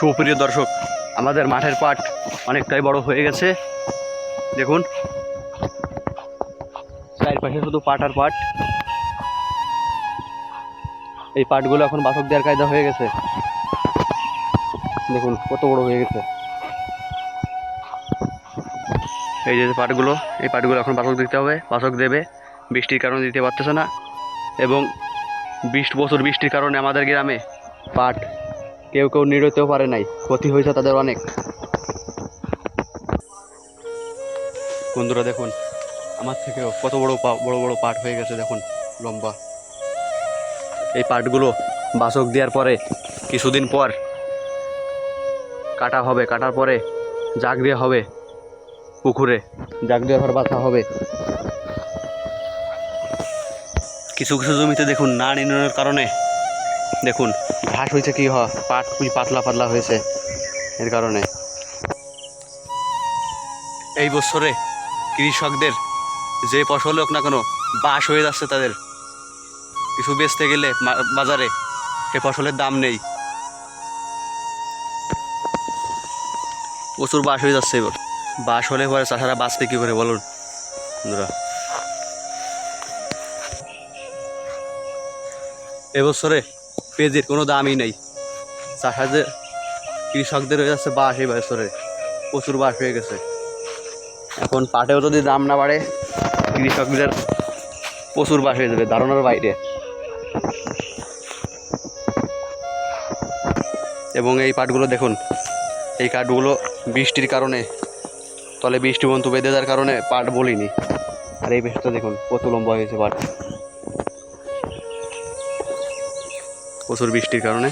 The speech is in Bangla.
সুপ্রিয় দর্শক, আমাদের মাঠের পাট অনেকটাই বড় হয়ে গেছে। দেখুন, চারপাশে শুধু পাট আর পাট। এই পাটগুলো এখন বাছক দেওয়ার কায়দা হয়ে গেছে। দেখুন কত বড় হয়ে গেছে। এই যে পাটগুলো, এই পাটগুলো এখন বাছক দিতে হবে, বাছক দেবে। বৃষ্টির কারণে দিতে পারতেছে না, এবং প্রচুর বৃষ্টির কারণে আমাদের গ্রামে পাট কেউ কেউ নিড়তেও পারে নাই, ক্ষতি হয়েছে তাদের অনেক। বন্ধুরা দেখুন, আমার থেকেও কত বড় বড় বড় পাট হয়ে গেছে। দেখুন লম্বা। এই পাটগুলো বাছক দেওয়ার পরে কিছুদিন পর কাটা হবে, কাটার পরে জাগ দেওয়া হবে পুকুরে, জাগ দেওয়ার পর বাছা হবে। কিছু কিছু জমিতে দেখুন না নির্ণয়ের কারণে দেখুন ঘাস হয়েছে, কি হয় পাট পাতলা পাতলা হয়েছে। এর কারণে এই বছরে কৃষকদের যে ফসল হোক না কেন বাস হয়ে যাচ্ছে তাদের। কিছু বেচতে গেলে বাজারে সে ফসলের দাম নেই, প্রচুর বাস হয়ে যাচ্ছে। এবার বাস হলে পরে চাষারা বাঁচবে কী করে বলুন বন্ধুরা। এবছরে পেঁয়াজের কোনো দামই নেই। চাষাদের কৃষকদের হয়ে যাচ্ছে বাস। এই বছরে প্রচুর বাস হয়ে গেছে। এখন পাটেও যদি দাম না বাড়ে, কৃষকদের প্রচুর বাস হয়ে যাবে, ধারণার বাইরে। এবং এই পাটগুলো দেখুন, এই কাঠগুলো বৃষ্টির কারণে তলে বৃষ্টি বন্ধু বেঁধে যাওয়ার কারণে পাট বলিনি। আর এই বেশটা দেখুন কত লম্বা হয়েছে পাট, প্রচুর বৃষ্টির কারণে।